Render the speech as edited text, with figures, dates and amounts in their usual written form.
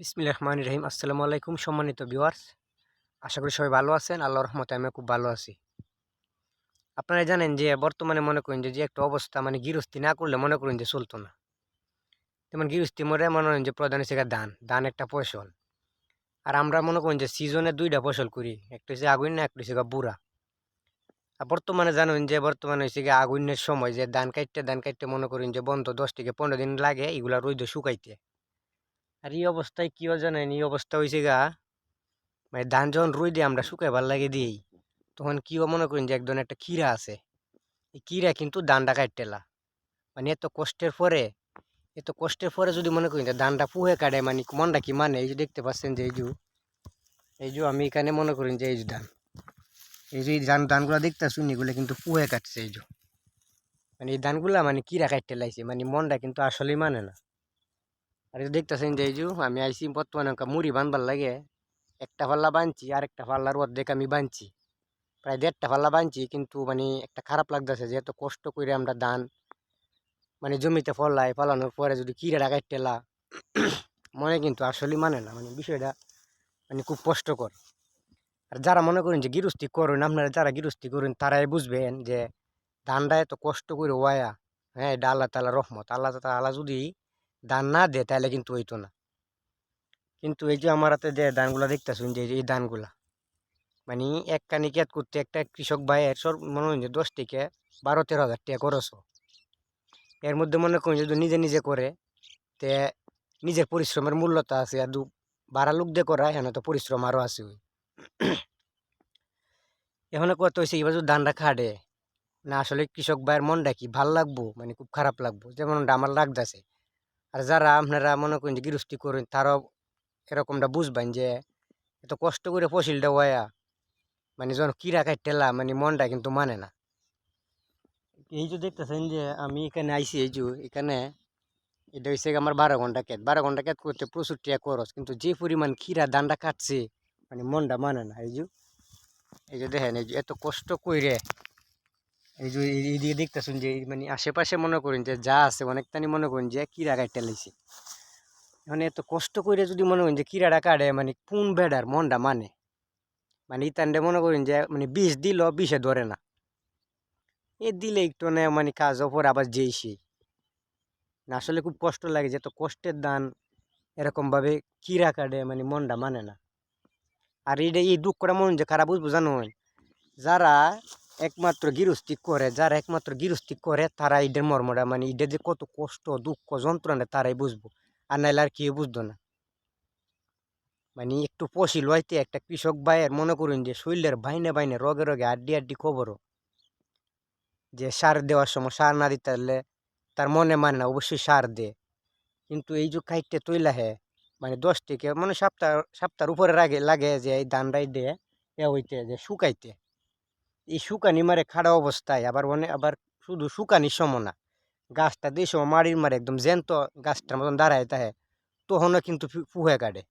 বিসমিল্লাহির রহমানির রহিম। আসসালামু আলাইকুম সম্মানিত ভিউয়ার্স, আশা করি সবাই ভালো আছেন। আল্লাহর রহমতে আমি খুব ভালো আছি। আপনারা জানেন যে বর্তমানে মনে করেন যে একটা অবস্থা মানে গৃহস্থী না করলে মনে করেন যে চলতো না। যেমন গৃহস্থী মরে মনে করেন যে প্রধান হিসেবে ধান একটা ফসল। আর আমরা মনে করেন যে সিজনে দুইটা ফসল করি, একটা হচ্ছে আগুন না, একটা হচ্ছে বুড়া। আর বর্তমানে জানেন যে বর্তমানে হচ্ছে গিয়ে আগুনের সময় যে ধান কাটতে মনে করেন যে বন্ধ 10 থেকে 15 দিন লাগে এগুলা রোদে শুকাইতে। আর এই অবস্থায় কি হয় জানেন, এই অবস্থা হয়েছে গা মানে ধান যখন রুই দিয়ে আমরা শুকাইবার লাগে দিই, তখন কি মনে করেন যে এক ধরনের একটা কীড়া আছে। এই কীড়া কিন্তু ধানটা কাটতেলা মানে এত কষ্টের পরে যদি মনে করেন যে ধানটা পুহে কাটে মানে মনটা কি মানে এই যে দেখতে পাচ্ছেন যে এই যে আমি এখানে মনে করেন যে এই যে ধান, এই যে ধানগুলো দেখতেছুন এগুলো কিন্তু পুহে কাটছে এই যে মানে এই ধানগুলা মানে কীড়া কাটতে লাইছে মানে মনটা কিন্তু আসলেই মানে না। আর এই যে দেখতেছেন যে এই যে আমি আইসি বর্তমানে মুড়ি বানবার লাগে, একটা পাল্লা বানছি আর একটা পাল্লার অর্ধেক আমি বানছি, প্রায় 1.5টা পাল্লা বানছি, কিন্তু মানে একটা খারাপ লাগতেছে যে এত কষ্ট করে আমরা ধান মানে জমিতে ফলানোর পরে যদি কিড়া কাটতেলা মনে কিন্তু আসলেই মানে না, মানে বিষয়টা মানে খুব কষ্টকর। আর যারা মনে করেন যে গৃহস্থী করেন, আপনারা যারা গৃহস্থী করেন তারাই বুঝবেন যে ধানটা এত কষ্ট করে ওয়া, হ্যাঁ এটা আল্লাহ তাআলার রহমত। আল্লাহ তাআলা যদি ধান না দেয় তাহলে কিন্তু হইতো না। কিন্তু এই যে আমার হাতে যে ধানগুলা দেখতেছুন যে এই ধানগুলা মানে এক কানি ক্ষেত করতে একটা কৃষক ভাইয়ের সব মনে হয় যে 10 থেকে 12-13 হাজার টাকা খরচ হয়। এর মধ্যে মনে করেন যদি নিজে নিজে করে তে নিজের পরিশ্রমের মূল্যতা আছে, আর বাড়া লোক দিয়ে করা এখানে তো পরিশ্রম আরও আছে ওই। এখানে কত হয়েছে এবার যদি ধানটা খাটে না, আসলে কৃষক ভাইয়ের মনটা কি ভাল লাগবো মানে খুব খারাপ লাগবো, যেমন আমার লাগতেছে। আর যারা আপনারা মনে করেন যে গৃহস্থী করেন তারাও এরকমটা বুঝবেন যে এত কষ্ট করে ফসলটা ওয়া মানে যখন কিরা কাটতেলা মানে মনটা কিন্তু মানে না। এই যে দেখতেছেন যে আমি এখানে আইসি, এই যে এখানে এটা হচ্ছে আমার 12 ঘন্টা ক্ষেত, 12 ঘন্টা ক্ষেত করতে প্রচুর টাকা খরচ, কিন্তু যে পরিমাণ খিরা ধানটা কাটছে মানে মনটা মানে না। এই যে দেখেন এই যে এত কষ্ট কইরে এই যে এইদিকে দেখতেছেন যে মানে আশেপাশে মনে করেন যে যা আছে অনেকটানি মনে করেন যে কিরা কাটতে লাইছে। মানে এত কষ্ট করে যদি মনে করেন যে কিরাটা কাটে মানে কোন বেড়ার মনটা মানে ইতানটা মনে করেন যে মানে বিষ দিল বিষে ধরে না, এ দিলে একটু না মানে কাজ ওপর আবার যেই না, আসলে খুব কষ্ট লাগে যে এত কষ্টের দান এরকম ভাবে কিরা কাটে মানে মনটা মানে না। আর এই দুঃখটা মন যে খারাপ বুঝবো জানো, যারা যারা একমাত্র গৃহস্থী করে তারা ঈদের মর্মটা মানে ঈদের যে কত কষ্ট দুঃখ যন্ত্রণা তারাই বুঝবো, আর নাইলে আর কেউ বুঝতো না। মানে একটু ফসিল হইতে একটা কৃষক ভাইয়ের মনে করুন যে শরীরের বাইনে বাইনে রগে রগে আড্ডি আড্ডি খবরও যে সার দেওয়ার সময় সার না দিতে পারলে তার মনে মানে না, অবশ্যই সার দে। কিন্তু এই যে কাইটে তৈলা হে মানে 10 থেকে মানে সপ্তাহের উপরে লাগে যে এই ধানটাই দিয়ে হইতে যে শুকাইতে, এই শুকানি মারে খাড়া অবস্থায় আবার শুধু শুকানির সময় না, গাছটা দিয়ে সময় মারির মারে একদম জ্যান্ত গাছটার মতন দাঁড়ায় তাহে তখনও কিন্তু ফুহে কাটে।